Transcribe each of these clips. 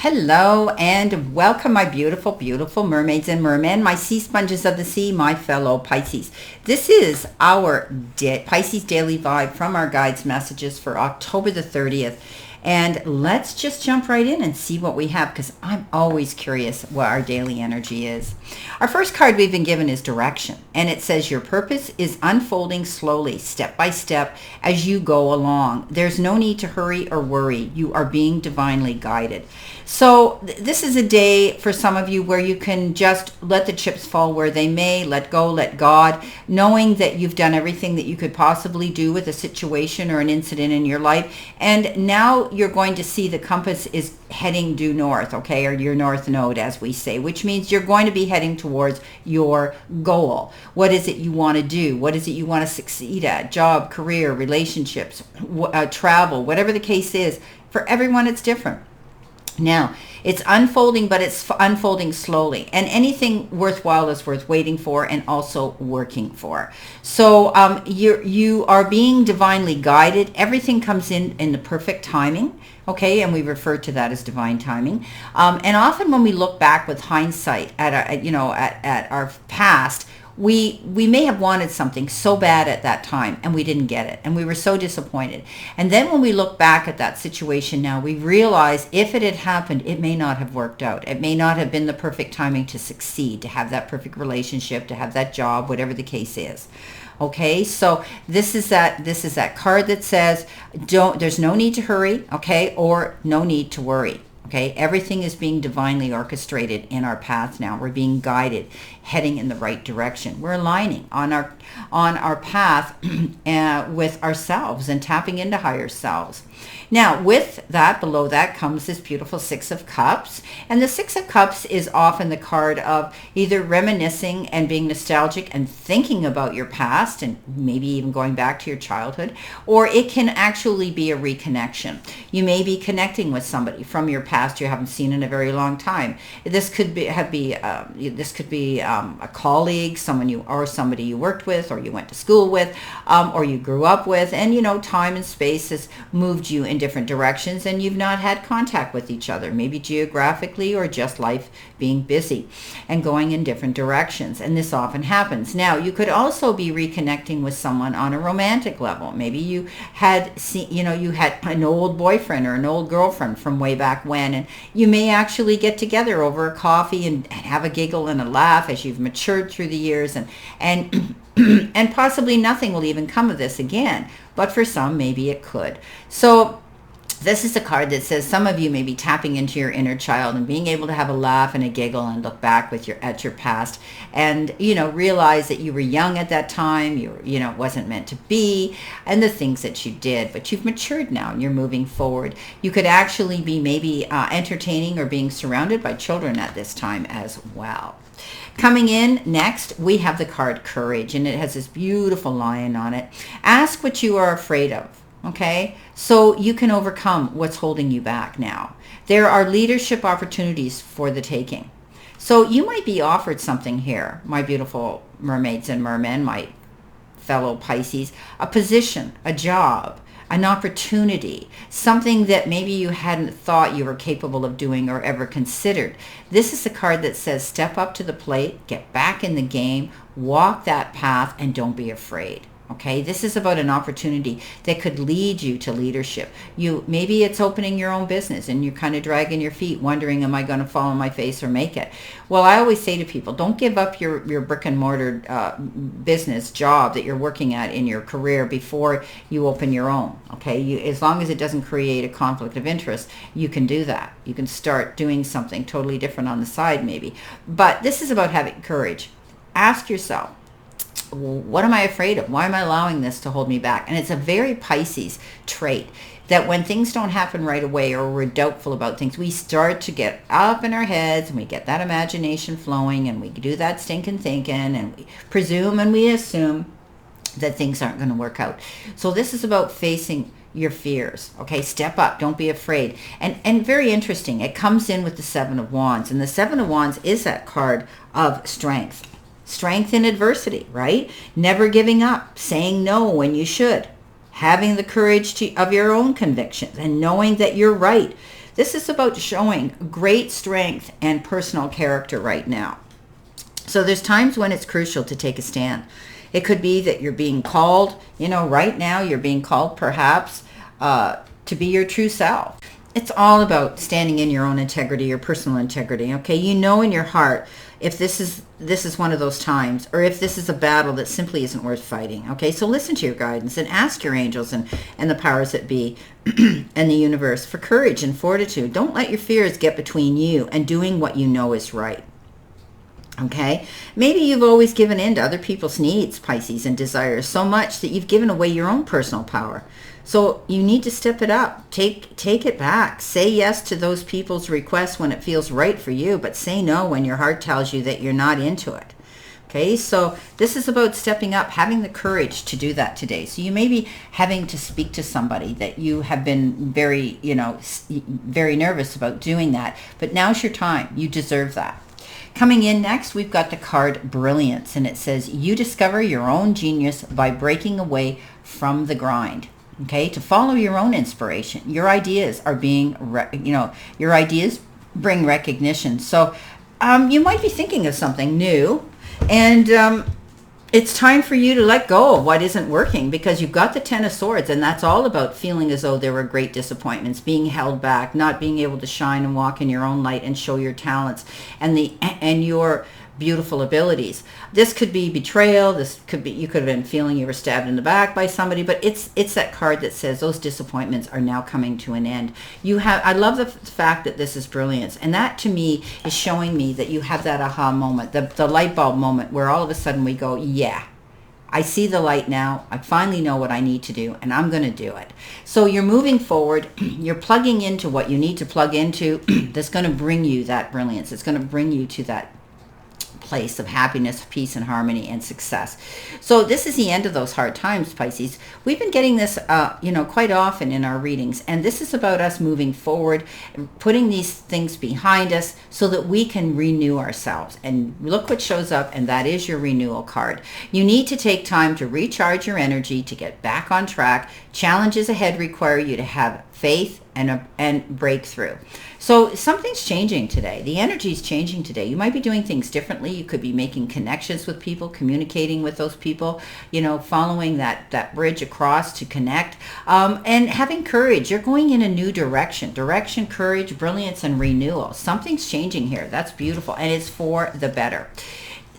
Hello and welcome, my beautiful, beautiful mermaids and mermen, my sea sponges of the sea, my fellow Pisces. This is our Pisces Daily Vibe from our guides messages for October the 30th. And let's just jump right in and see what we have, because I'm always curious what our daily energy is. Our first card we've been given is direction, and it says your purpose is unfolding slowly, step by step, as you go along. There's no need to hurry or worry. You are being divinely guided. So this is a day for some of you where you can just let the chips fall where they may, let go, let God, knowing that you've done everything that you could possibly do with a situation or an incident in your life. And now you're going to see the compass is heading due north, okay, or your north node, as we say, which means you're going to be heading towards your goal. What is it you want to do? What is it you want to succeed at? Job, career, relationships, travel, whatever the case is. For everyone, it's different. Now, it's unfolding, but it's unfolding slowly. And anything worthwhile is worth waiting for and also working for. So you are being divinely guided. Everything comes in the perfect timing. Okay, and we refer to that as divine timing. And often when we look back with hindsight at our past, we may have wanted something so bad at that time and we didn't get it and we were so disappointed. And then when we look back at that situation now, we realize if it had happened, it may not have worked out. It may not have been the perfect timing to succeed, to have that perfect relationship, to have that job, whatever the case is. Okay, so this is that card that says there's no need to hurry, okay, or no need to worry. Okay, everything is being divinely orchestrated in our path now. We're being guided, heading in the right direction. We're aligning on our path with ourselves and tapping into higher selves. Now, with that, below that comes this beautiful Six of Cups. And the Six of Cups is often the card of either reminiscing and being nostalgic and thinking about your past and maybe even going back to your childhood, or it can actually be a reconnection. You may be connecting with somebody from your past you haven't seen in a very long time. This could be a colleague, somebody you worked with, or you went to school with, or you grew up with, and time and space has moved you in different directions and you've not had contact with each other, maybe geographically or just life being busy and going in different directions. And this often happens. Now, you could also be reconnecting with someone on a romantic level. Maybe you had you had an old boyfriend or an old girlfriend from way back when, and you may actually get together over a coffee and have a giggle and a laugh as you've matured through the years, and and possibly nothing will even come of this again, but for some, maybe it could. So this is a card that says some of you may be tapping into your inner child and being able to have a laugh and a giggle and look back at your past and, realize that you were young at that time, it wasn't meant to be, and the things that you did, but you've matured now and you're moving forward. You could actually be maybe entertaining or being surrounded by children at this time as well. Coming in next, we have the card Courage, and it has this beautiful lion on it. Ask what you are afraid of. Okay, so you can overcome what's holding you back now. There are leadership opportunities for the taking. So you might be offered something here, my beautiful mermaids and mermen, my fellow Pisces, a position, a job, an opportunity, something that maybe you hadn't thought you were capable of doing or ever considered. This is the card that says step up to the plate, get back in the game, walk that path, and don't be afraid. Okay, this is about an opportunity that could lead you to leadership. Maybe it's opening your own business and you're kind of dragging your feet, wondering, am I going to fall on my face or make it? Well, I always say to people, don't give up your brick and mortar business job that you're working at in your career before you open your own. Okay, as long as it doesn't create a conflict of interest, you can do that. You can start doing something totally different on the side maybe. But this is about having courage. Ask yourself, what am I afraid of? Why am I allowing this to hold me back? And it's a very Pisces trait that when things don't happen right away or we're doubtful about things, we start to get up in our heads and we get that imagination flowing and we do that stinking thinking and we presume and we assume that things aren't going to work out. So this is about facing your fears. Okay, step up, don't be afraid. And very interesting, it comes in with the Seven of Wands, and the Seven of Wands is that card of strength. Strength in adversity, right? Never giving up, saying no when you should, having the courage of your own convictions and knowing that you're right. This is about showing great strength and personal character right now. So there's times when it's crucial to take a stand. It could be that you're being called, right now you're being called perhaps to be your true self. It's all about standing in your own integrity, your personal integrity, okay? You know in your heart if this is one of those times, or if this is a battle that simply isn't worth fighting, okay? So listen to your guidance and ask your angels and the powers that be and the universe for courage and fortitude. Don't let your fears get between you and doing what you know is right. Okay, maybe you've always given in to other people's needs, Pisces, and desires so much that you've given away your own personal power. So you need to step it up. Take it back. Say yes to those people's requests when it feels right for you, but say no when your heart tells you that you're not into it. Okay, so this is about stepping up, having the courage to do that today. So you may be having to speak to somebody that you have been very nervous about doing that, but now's your time. You deserve that. Coming in next, we've got the card Brilliance, and it says, you discover your own genius by breaking away from the grind. Okay, to follow your own inspiration. Your ideas are being, your ideas bring recognition. So you might be thinking of something new, and it's time for you to let go of what isn't working, because you've got the Ten of Swords, and that's all about feeling as though there were great disappointments, being held back, not being able to shine and walk in your own light and show your talents and your beautiful abilities. This could be betrayal. This could be, you could have been feeling you were stabbed in the back by somebody, but it's that card that says those disappointments are now coming to an end. I love the fact that this is Brilliance, and that to me is showing me that you have that aha moment, the light bulb moment, where all of a sudden we go, yeah, I see the light now. I finally know what I need to do, and I'm going to do it. So you're moving forward. You're plugging into what you need to plug into that's going to bring you that brilliance. It's going to bring you to that place of happiness, peace, and harmony and success. So this is the end of those hard times, Pisces. We've been getting this, quite often in our readings, and this is about us moving forward, putting these things behind us so that we can renew ourselves. And look what shows up, and that is your Renewal card. You need to take time to recharge your energy to get back on track. Challenges ahead require you to have faith and breakthrough. So something's changing today. The energy is changing today. You might be doing things differently. You could be making connections with people, communicating with those people, following that bridge across to connect, and having courage. You're going in a new direction, courage, brilliance, and renewal. Something's changing here. That's beautiful, and it's for the better.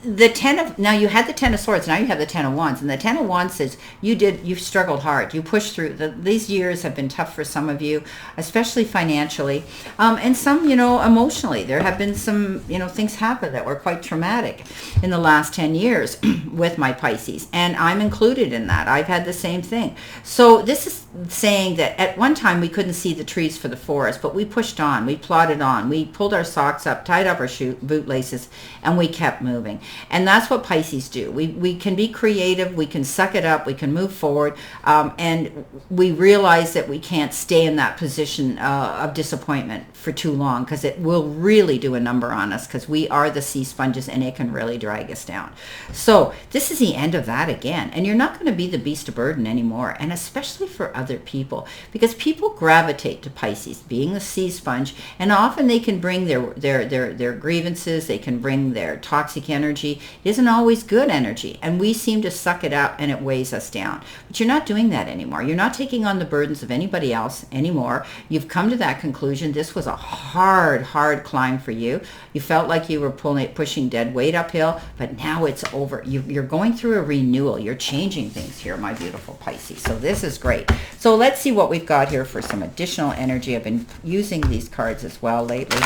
Now you had the Ten of Swords, now you have the Ten of Wands, and the Ten of Wands says you've struggled hard, you pushed through. These years have been tough for some of you, especially financially, and some, emotionally. There have been some, things happen that were quite traumatic in the last 10 years with my Pisces, and I'm included in that. I've had the same thing. So this is saying that at one time we couldn't see the trees for the forest, but we pushed on, we plodded on, we pulled our socks up, tied up our bootlaces, and we kept moving. And that's what Pisces do. We can be creative, we can suck it up, we can move forward, and we realize that we can't stay in that position of disappointment for too long, because it will really do a number on us, because we are the sea sponges and it can really drag us down. So this is the end of that again, and you're not going to be the beast of burden anymore, and especially for other people, because people gravitate to Pisces, being the sea sponge, and often they can bring their grievances, they can bring their toxic energy. It isn't always good energy, and we seem to suck it up and it weighs us down. But you're not doing that anymore. You're not taking on the burdens of anybody else anymore. You've come to that conclusion. This was a hard climb for you. You felt like you were pushing dead weight uphill, but now it's over. You're going through a renewal. You're changing things here, my beautiful Pisces. So this is great. So let's see what we've got here for some additional energy. I've been using these cards as well lately.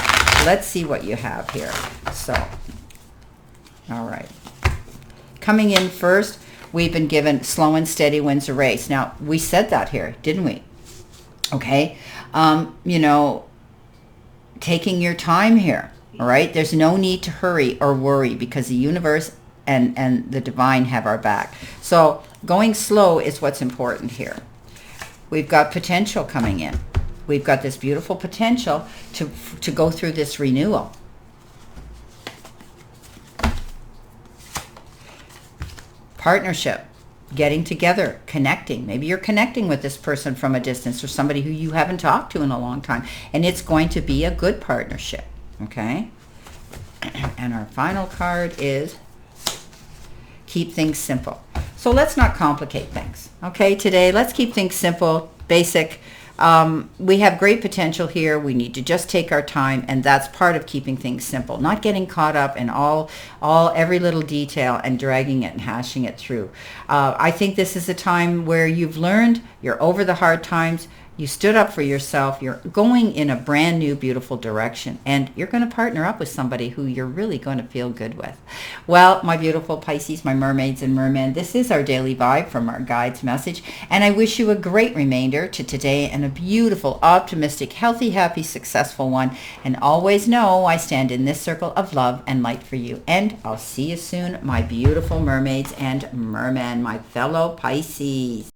Let's see what you have here. So, all right. Coming in first, we've been given slow and steady wins a race. Now, we said that here, didn't we? Okay. Taking your time here. All right. There's no need to hurry or worry, because the universe and the divine have our back. So going slow is what's important here. We've got potential coming in. We've got this beautiful potential to go through this renewal. Partnership. getting together, connecting. Maybe you're connecting with this person from a distance or somebody who you haven't talked to in a long time. And it's going to be a good partnership. Okay? And our final card is keep things simple. So let's not complicate things. Okay, today, let's keep things simple, basic. We have great potential here. We need to just take our time, and that's part of keeping things simple, not getting caught up in every little detail and dragging it and hashing it through. I think this is a time where you've learned, you're over the hard times, you stood up for yourself, you're going in a brand new, beautiful direction, and you're going to partner up with somebody who you're really going to feel good with. Well, my beautiful Pisces, my mermaids and mermen, this is our daily vibe from our guide's message, and I wish you a great remainder to today and a beautiful, optimistic, healthy, happy, successful one. And always know I stand in this circle of love and light for you. And I'll see you soon, my beautiful mermaids and mermen, my fellow Pisces.